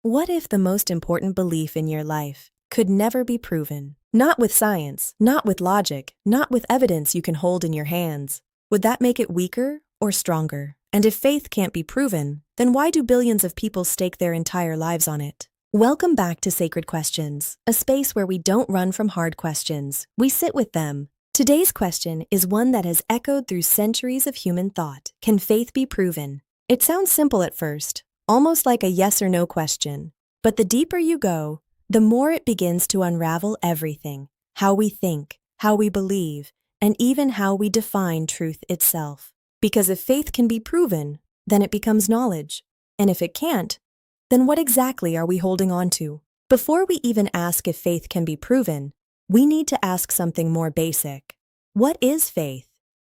What if the most important belief in your life could never be proven? Not with science, not with logic, not with evidence you can hold in your hands. Would that make it weaker or stronger? And if faith can't be proven, then why do billions of people stake their entire lives on it? Welcome back to Sacred Questions, a space where we don't run from hard questions, we sit with them. Today's question is one that has echoed through centuries of human thought. Can faith be proven? It sounds simple at first, almost like a yes or no question. But the deeper you go, the more it begins to unravel everything: how we think, how we believe, and even how we define truth itself. Because if faith can be proven, then it becomes knowledge. And if it can't, then what exactly are we holding on to? Before we even ask if faith can be proven, we need to ask something more basic. What is faith?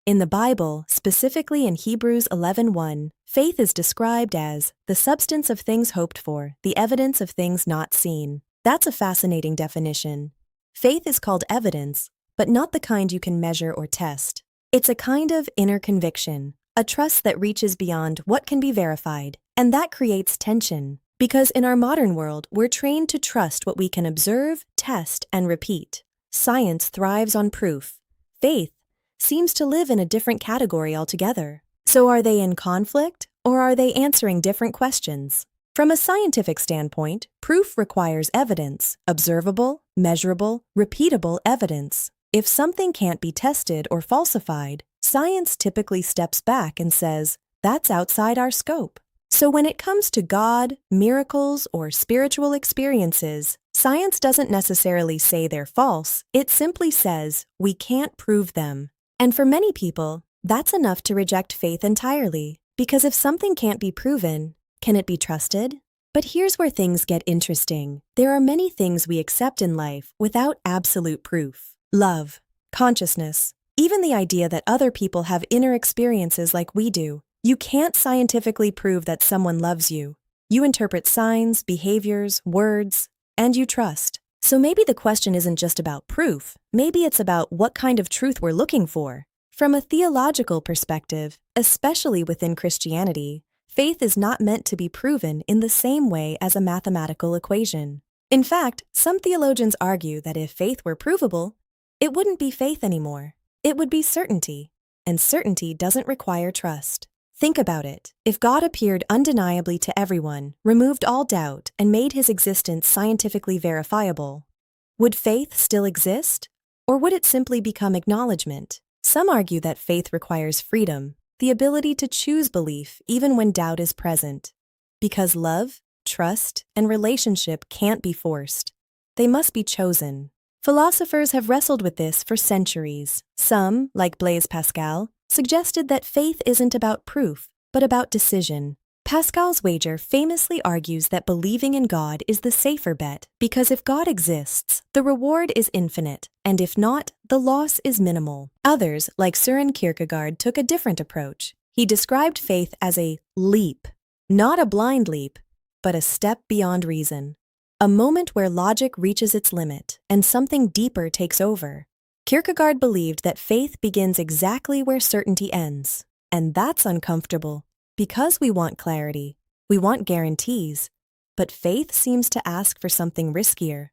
In the Bible, specifically in Hebrews 11:1, faith is described as the substance of things hoped for, the evidence of things not seen. That's a fascinating definition. Faith is called evidence, but not the kind you can measure or test. It's a kind of inner conviction, a trust that reaches beyond what can be verified, and that creates tension. Because in our modern world, we're trained to trust what we can observe, test, and repeat. Science thrives on proof. Faith seems to live in a different category altogether. So are they in conflict, or are they answering different questions? From a scientific standpoint, proof requires evidence, observable, measurable, repeatable evidence. If something can't be tested or falsified, science typically steps back and says, that's outside our scope. So when it comes to God, miracles, or spiritual experiences, science doesn't necessarily say they're false. It simply says, we can't prove them. And for many people, that's enough to reject faith entirely. Because if something can't be proven, can it be trusted? But here's where things get interesting. There are many things we accept in life without absolute proof. Love, consciousness, even the idea that other people have inner experiences like we do. You can't scientifically prove that someone loves you. You interpret signs, behaviors, words, and you trust. So maybe the question isn't just about proof. Maybe it's about what kind of truth we're looking for. From a theological perspective, especially within Christianity, faith is not meant to be proven in the same way as a mathematical equation. In fact, some theologians argue that if faith were provable, it wouldn't be faith anymore. It would be certainty. And certainty doesn't require trust. Think about it. If God appeared undeniably to everyone, removed all doubt, and made his existence scientifically verifiable, would faith still exist? Or would it simply become acknowledgement? Some argue that faith requires freedom, the ability to choose belief even when doubt is present. Because love, trust, and relationship can't be forced. They must be chosen. Philosophers have wrestled with this for centuries. Some, like Blaise Pascal, suggested that faith isn't about proof, but about decision. Pascal's wager famously argues that believing in God is the safer bet, because if God exists, the reward is infinite, and if not, the loss is minimal. Others, like Søren Kierkegaard, took a different approach. He described faith as a leap, not a blind leap, but a step beyond reason. A moment where logic reaches its limit, and something deeper takes over. Kierkegaard believed that faith begins exactly where certainty ends, and that's uncomfortable, because we want clarity, we want guarantees, but faith seems to ask for something riskier: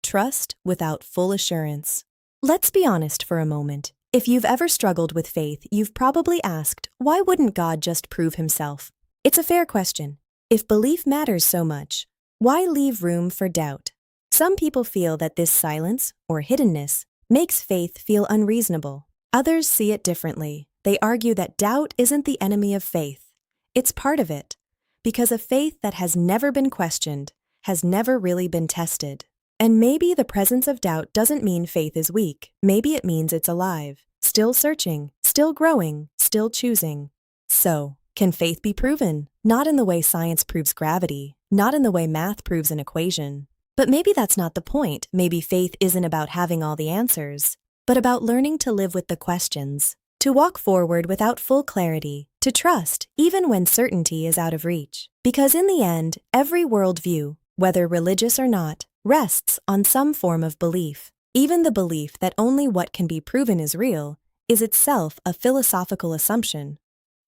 trust without full assurance. Let's be honest for a moment. If you've ever struggled with faith, you've probably asked, why wouldn't God just prove himself? It's a fair question. If belief matters so much, why leave room for doubt? Some people feel that this silence, or hiddenness, makes faith feel unreasonable. Others see it differently. They argue that doubt isn't the enemy of faith. It's part of it, because a faith that has never been questioned has never really been tested. And maybe the presence of doubt doesn't mean faith is weak. Maybe it means it's alive, still searching, still growing, still choosing. So, can faith be proven? Not in the way science proves gravity, not in the way math proves an equation. But maybe that's not the point. Maybe faith isn't about having all the answers, but about learning to live with the questions, to walk forward without full clarity, to trust even when certainty is out of reach. Because in the end, every worldview, whether religious or not, rests on some form of belief. Even the belief that only what can be proven is real is itself a philosophical assumption.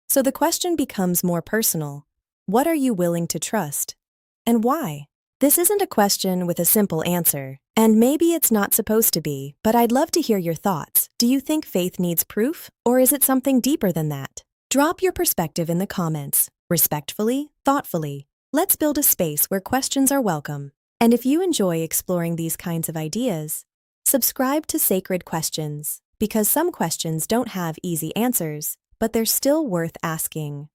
So the question becomes more personal. What are you willing to trust? and why? This isn't a question with a simple answer, and maybe it's not supposed to be, but I'd love to hear your thoughts. Do you think faith needs proof, or is it something deeper than that? Drop your perspective in the comments, respectfully, thoughtfully. Let's build a space where questions are welcome. And if you enjoy exploring these kinds of ideas, subscribe to Sacred Questions, because some questions don't have easy answers, but they're still worth asking.